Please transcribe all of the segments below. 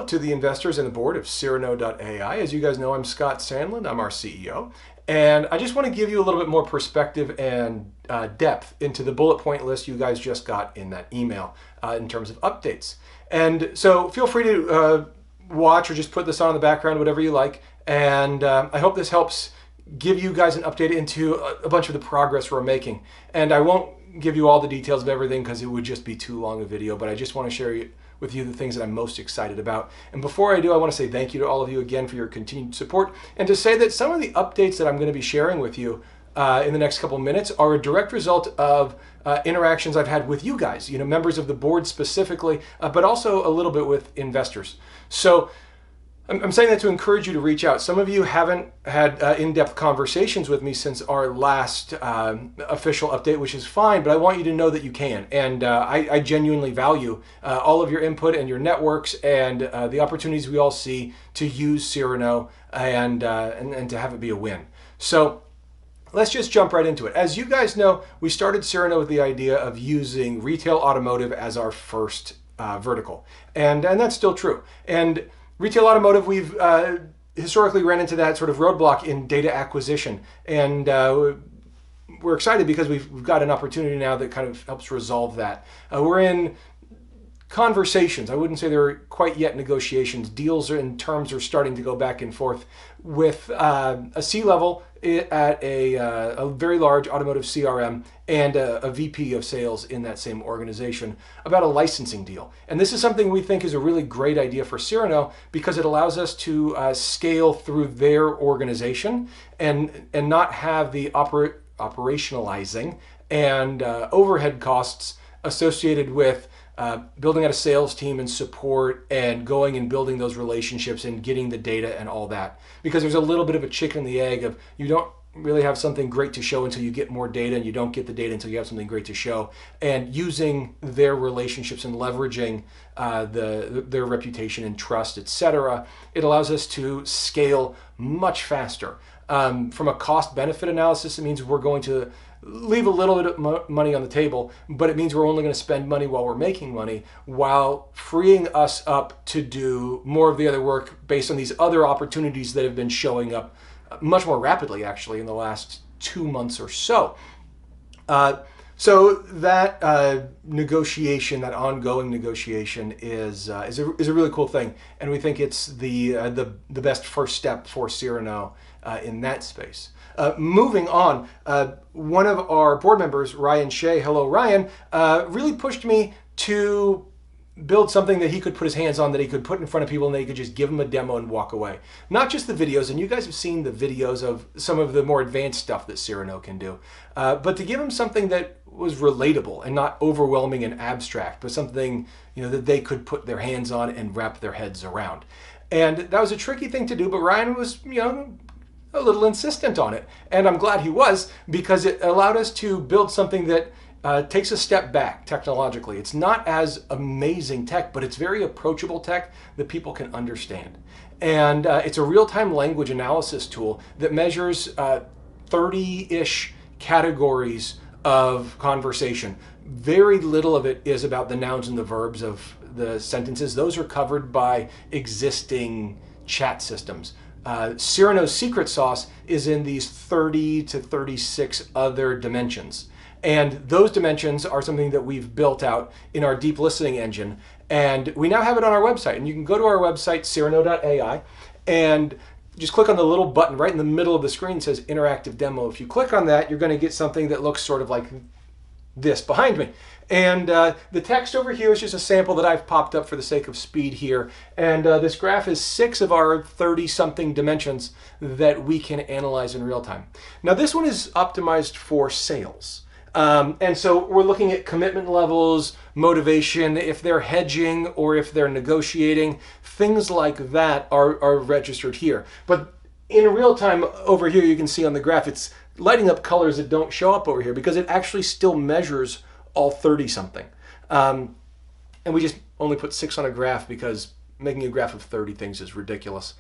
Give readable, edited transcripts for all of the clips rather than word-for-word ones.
to the investors and the board of Cyrano.ai. As you guys know, I'm Scott Sandland. I'm our CEO. And I just want to give you a little bit more perspective and depth into the bullet point list you guys just got in that email in terms of updates. And so feel free to watch or just put this on in the background, whatever you like. And I hope this helps give you guys an update into a bunch of the progress we're making. And I won't give you all the details of everything because it would just be too long a video, but I just want to share with you the things that I'm most excited about. And before I do, I want to say thank you to all of you again for your continued support, and to say that some of the updates that I'm going to be sharing with you in the next couple minutes are a direct result of interactions I've had with you guys, members of the board specifically, but also a little bit with investors. So I'm saying that to encourage you to reach out. Some of you haven't had in-depth conversations with me since our last official update, which is fine, but I want you to know that you can. And I genuinely value all of your input and your networks and the opportunities we all see to use Cyrano and to have it be a win. So let's just jump right into it. As you guys know, we started Cyrano with the idea of using retail automotive as our first vertical. And that's still true. And retail automotive, we've historically ran into that sort of roadblock in data acquisition. And we're excited because we've got an opportunity now that kind of helps resolve that. We're in conversations. I wouldn't say they're quite yet negotiations. Deals and terms are starting to go back and forth with a C-level at a very large automotive CRM and a VP of sales in that same organization about a licensing deal. And this is something we think is a really great idea for Cyrano because it allows us to scale through their organization and not have the operationalizing and overhead costs associated with building out a sales team and support and going and building those relationships and getting the data and all that. Because there's a little bit of a chicken and the egg of you don't really have something great to show until you get more data, and you don't get the data until you have something great to show. And using their relationships and leveraging their reputation and trust, etc., it allows us to scale much faster. From a cost-benefit analysis, it means we're going to leave a little bit of money on the table, but it means we're only going to spend money while we're making money, while freeing us up to do more of the other work based on these other opportunities that have been showing up much more rapidly, actually, in the last 2 months or so. So that negotiation, that ongoing negotiation, is a really cool thing, and we think it's the best first step for Cyrano in that space. Moving on, one of our board members, Ryan Shea, hello Ryan, really pushed me to build something that he could put his hands on, that he could put in front of people, and they could just give him a demo and walk away. Not just the videos, and you guys have seen the videos of some of the more advanced stuff that Cyrano can do, but to give him something that was relatable and not overwhelming and abstract, but something that they could put their hands on and wrap their heads around. And that was a tricky thing to do, but Ryan was a little insistent on it, and I'm glad he was, because it allowed us to build something that takes a step back technologically. It's not as amazing tech, but it's very approachable tech that people can understand. And it's a real-time language analysis tool that measures 30-ish categories of conversation. Very little of it is about the nouns and the verbs of the sentences. Those are covered by existing chat systems. Cyrano's secret sauce is in these 30 to 36 other dimensions. And those dimensions are something that we've built out in our deep listening engine. And we now have it on our website. And you can go to our website, Cyrano.ai, and just click on the little button right in the middle of the screen that says Interactive Demo. If you click on that, you're going to get something that looks sort of like this behind me. And the text over here is just a sample that I've popped up for the sake of speed here. And this graph is 6 of our 30-something dimensions that we can analyze in real time. Now this one is optimized for sales. And so we're looking at commitment levels, motivation, if they're hedging or if they're negotiating, things like that are registered here. But in real time over here, you can see on the graph, it's lighting up colors that don't show up over here because it actually still measures all 30-something. And we just only put 6 on a graph because making a graph of 30 things is ridiculous.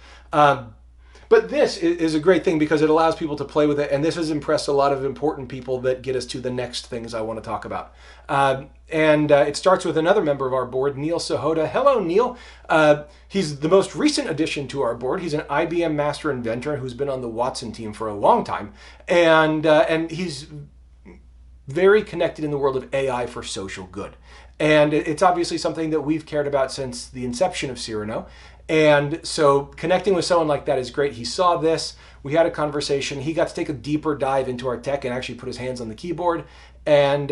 But this is a great thing because it allows people to play with it, and this has impressed a lot of important people that get us to the next things I want to talk about. And it starts with another member of our board, Neil Sahota. Hello, Neil. He's the most recent addition to our board. He's an IBM master inventor who's been on the Watson team for a long time. And he's very connected in the world of AI for social good. And it's obviously something that we've cared about since the inception of Cyrano. And so connecting with someone like that is great. He saw this, we had a conversation, he got to take a deeper dive into our tech and actually put his hands on the keyboard. And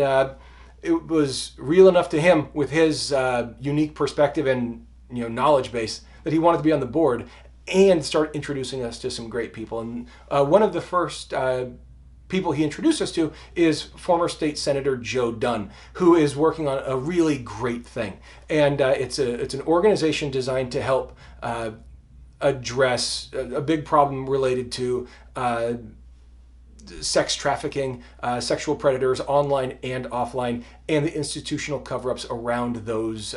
it was real enough to him with his unique perspective and knowledge base that he wanted to be on the board and start introducing us to some great people. And one of the first people he introduced us to is former State Senator Joe Dunn, who is working on a really great thing. And it's an organization designed to help address a big problem related to sex trafficking, sexual predators, online and offline, and the institutional cover-ups around those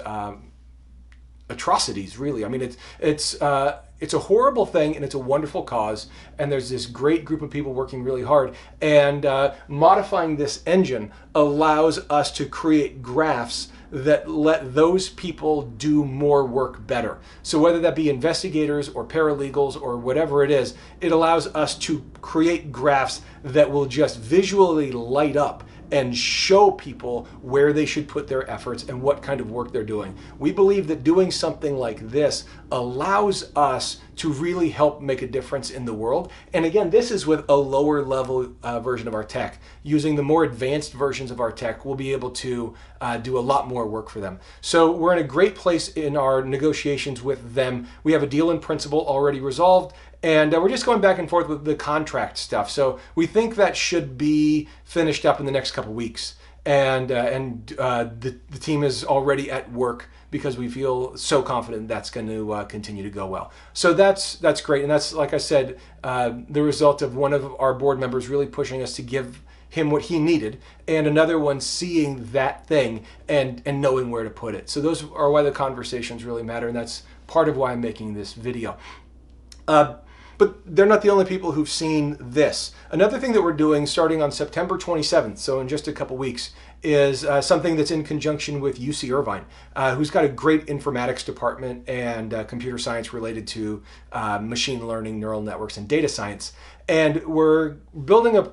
atrocities, really. I mean, it's a horrible thing, and it's a wonderful cause, and there's this great group of people working really hard, and modifying this engine allows us to create graphs that let those people do more work better. So whether that be investigators or paralegals or whatever it is, it allows us to create graphs that will just visually light up and show people where they should put their efforts and what kind of work they're doing. We believe that doing something like this allows us to really help make a difference in the world. And again, this is with a lower level version of our tech. Using the more advanced versions of our tech, we'll be able to do a lot more work for them. So we're in a great place in our negotiations with them. We have a deal in principle already resolved, and we're just going back and forth with the contract stuff. So we think that should be finished up in the next couple weeks. And the team is already at work because we feel so confident that's going to continue to go well. So that's great. And that's, like I said, the result of one of our board members really pushing us to give him what he needed, and another one seeing that thing and knowing where to put it. So those are why the conversations really matter, and that's part of why I'm making this video. But they're not the only people who've seen this. Another thing that we're doing starting on September 27th, so in just a couple weeks, is something that's in conjunction with UC Irvine, who's got a great informatics department and computer science related to machine learning, neural networks, and data science. And we're building a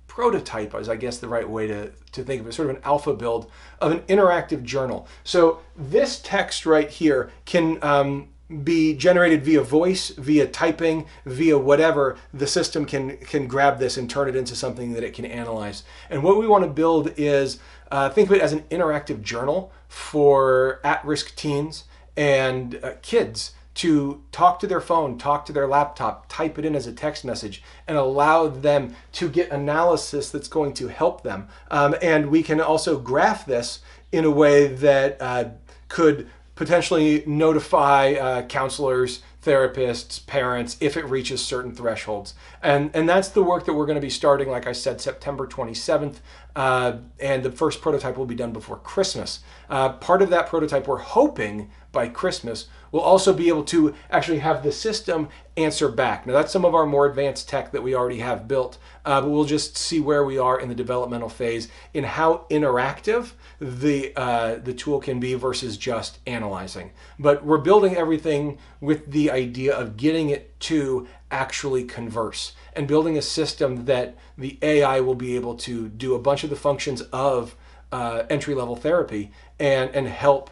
prototype, is I guess the right way to think of it, sort of an alpha build of an interactive journal. So this text right here can be generated via voice, via typing, via whatever. The system can grab this and turn it into something that it can analyze. And what we want to build is, think of it as an interactive journal for at-risk teens and kids to talk to their phone, talk to their laptop, type it in as a text message, and allow them to get analysis that's going to help them. And we can also graph this in a way that could potentially notify counselors, therapists, parents, if it reaches certain thresholds. And that's the work that we're going to be starting, like I said, September 27th. And the first prototype will be done before Christmas. Part of that prototype, we're hoping by Christmas, we'll also be able to actually have the system answer back. Now, that's some of our more advanced tech that we already have built, but we'll just see where we are in the developmental phase in how interactive the tool can be versus just analyzing. But we're building everything with the idea of getting it to actually converse and building a system that the AI will be able to do a bunch of the functions of entry-level therapy and help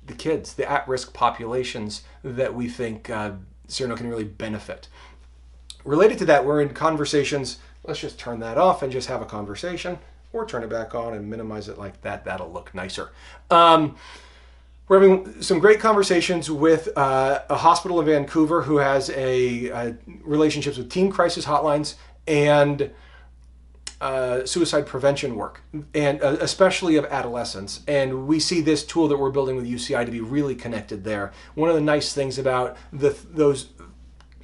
the kids, the at-risk populations that we think Cyrano can really benefit. Related to that, we're in conversations. Let's just turn that off and just have a conversation, or turn it back on and minimize it like that. That'll look nicer. We're having some great conversations with a hospital in Vancouver who has relationships with teen crisis hotlines and suicide prevention work, and especially of adolescents. And we see this tool that we're building with UCI to be really connected there. One of the nice things about those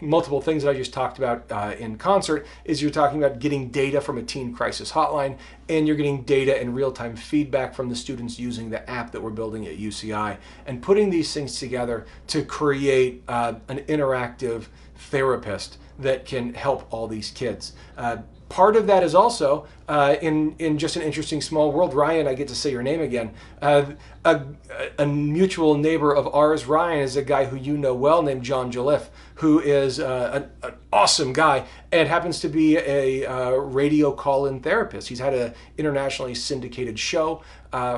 multiple things that I just talked about in concert is you're talking about getting data from a teen crisis hotline, and you're getting data and real-time feedback from the students using the app that we're building at UCI, and putting these things together to create an interactive therapist that can help all these kids. part of that is also in just an interesting small world. Ryan, I get to say your name again. A mutual neighbor of ours, Ryan, is a guy who you know well named John Jolliffe, who is an awesome guy and happens to be a radio call-in therapist. He's had an internationally syndicated show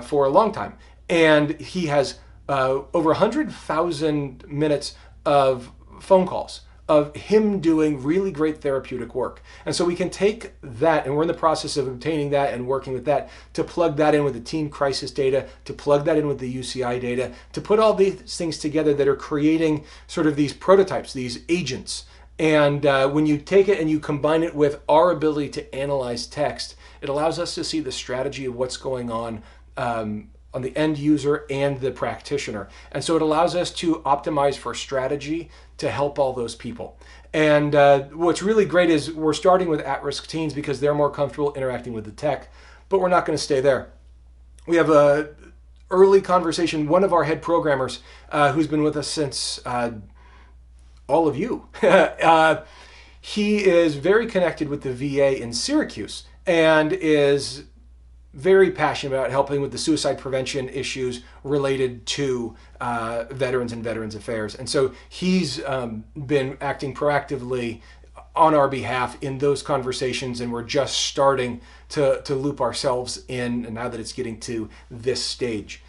for a long time, and he has over 100,000 minutes of phone calls of him doing really great therapeutic work. And so we can take that, and we're in the process of obtaining that and working with that to plug that in with the teen crisis data, to plug that in with the UCI data, to put all these things together that are creating sort of these prototypes, these agents. And when you take it and you combine it with our ability to analyze text, it allows us to see the strategy of what's going on the end user and the practitioner. And so it allows us to optimize for strategy to help all those people. And what's really great is we're starting with at-risk teens because they're more comfortable interacting with the tech, but we're not going to stay there. We have a early conversation. One of our head programmers who's been with us since all of you, he is very connected with the VA in Syracuse and is very passionate about helping with the suicide prevention issues related to veterans and Veterans Affairs. And so he's been acting proactively on our behalf in those conversations, and we're just starting to loop ourselves in now that it's getting to this stage.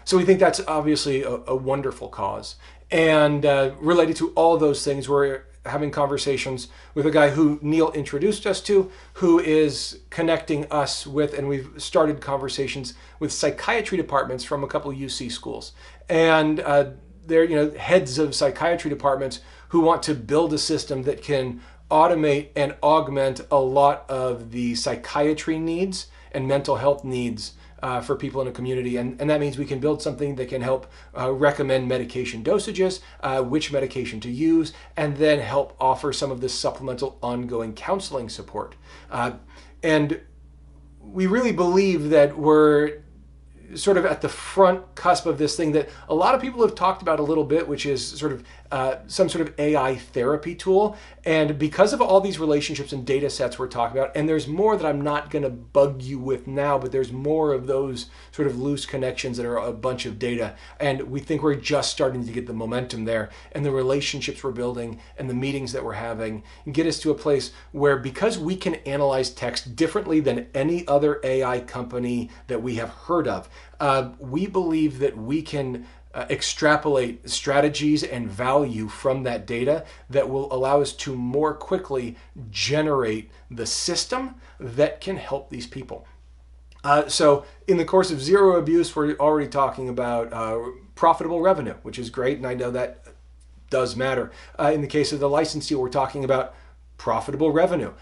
So we think that's obviously a wonderful cause. And related to all those things, we're having conversations with a guy who Neil introduced us to, who is connecting us with, and we've started conversations with psychiatry departments from a couple of UC schools. And they're heads of psychiatry departments who want to build a system that can automate and augment a lot of the psychiatry needs and mental health needs for people in a community. And that means we can build something that can help recommend medication dosages, which medication to use, and then help offer some of this supplemental ongoing counseling support. And we really believe that we're sort of at the front cusp of this thing that a lot of people have talked about a little bit, which is sort of some sort of AI therapy tool. And because of all these relationships and data sets we're talking about, and there's more that I'm not going to bug you with now, but there's more of those sort of loose connections that are a bunch of data. And we think we're just starting to get the momentum there, and the relationships we're building and the meetings that we're having get us to a place where, because we can analyze text differently than any other AI company that we have heard of, we believe that we can extrapolate strategies and value from that data that will allow us to more quickly generate the system that can help these people. So in the course of zero abuse, we're already talking about profitable revenue, which is great, and I know that does matter. In the case of the license deal, we're talking about profitable revenue,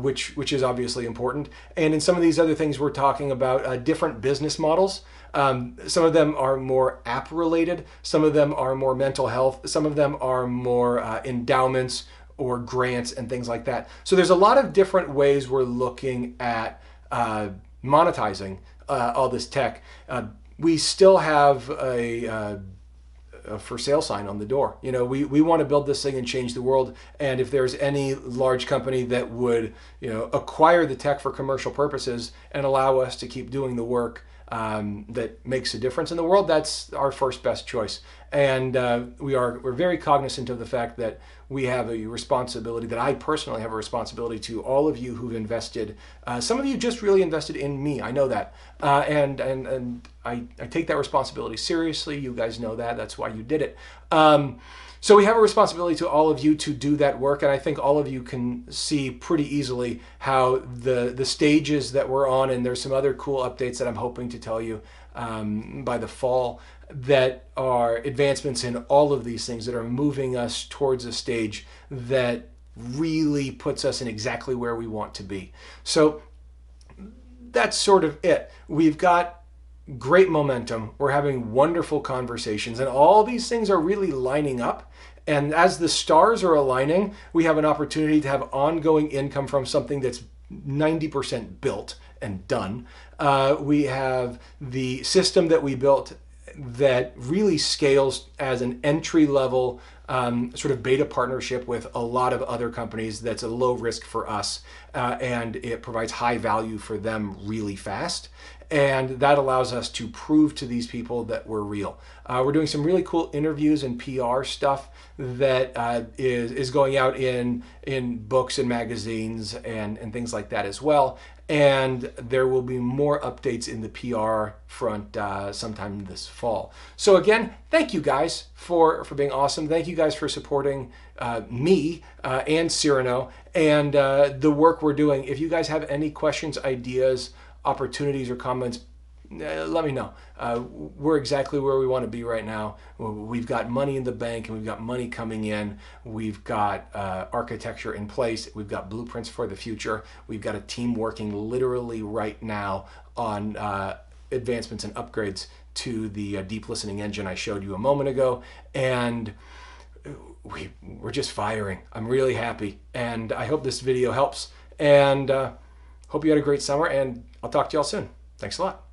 which is obviously important. And in some of these other things, we're talking about different business models. Some of them are more app related, some of them are more mental health, some of them are more endowments or grants and things like that. So there's a lot of different ways we're looking at monetizing all this tech. We still have a for sale sign on the door. We want to build this thing and change the world. And if there's any large company that would, acquire the tech for commercial purposes and allow us to keep doing the work that makes a difference in the world, that's our first best choice. And we're very cognizant of the fact that we have a responsibility, that I personally have a responsibility to all of you who've invested. Some of you just really invested in me, I know that. And I take that responsibility seriously. You guys know that, that's why you did it. So we have a responsibility to all of you to do that work, and I think all of you can see pretty easily how the stages that we're on, and there's some other cool updates that I'm hoping to tell you by the fall, that are advancements in all of these things that are moving us towards a stage that really puts us in exactly where we want to be. So that's sort of it. We've got great momentum. We're having wonderful conversations, and all these things are really lining up. And as the stars are aligning, we have an opportunity to have ongoing income from something that's 90% built and done. We have the system that we built that really scales as an entry-level sort of beta partnership with a lot of other companies that's a low risk for us, and it provides high value for them really fast. And that allows us to prove to these people that we're real. We're doing some really cool interviews and PR stuff that is going out in books and magazines and things like that as well. And there will be more updates in the PR front sometime this fall. So again, thank you guys for being awesome. Thank you guys for supporting me and Cyrano and the work we're doing. If you guys have any questions, ideas, opportunities, or comments, let me know. We're exactly where we want to be right now. We've got money in the bank and we've got money coming in. We've got architecture in place. We've got blueprints for the future. We've got a team working literally right now on advancements and upgrades to the deep listening engine I showed you a moment ago. And we're just firing. I'm really happy. And I hope this video helps. And hope you had a great summer. And I'll talk to y'all soon. Thanks a lot.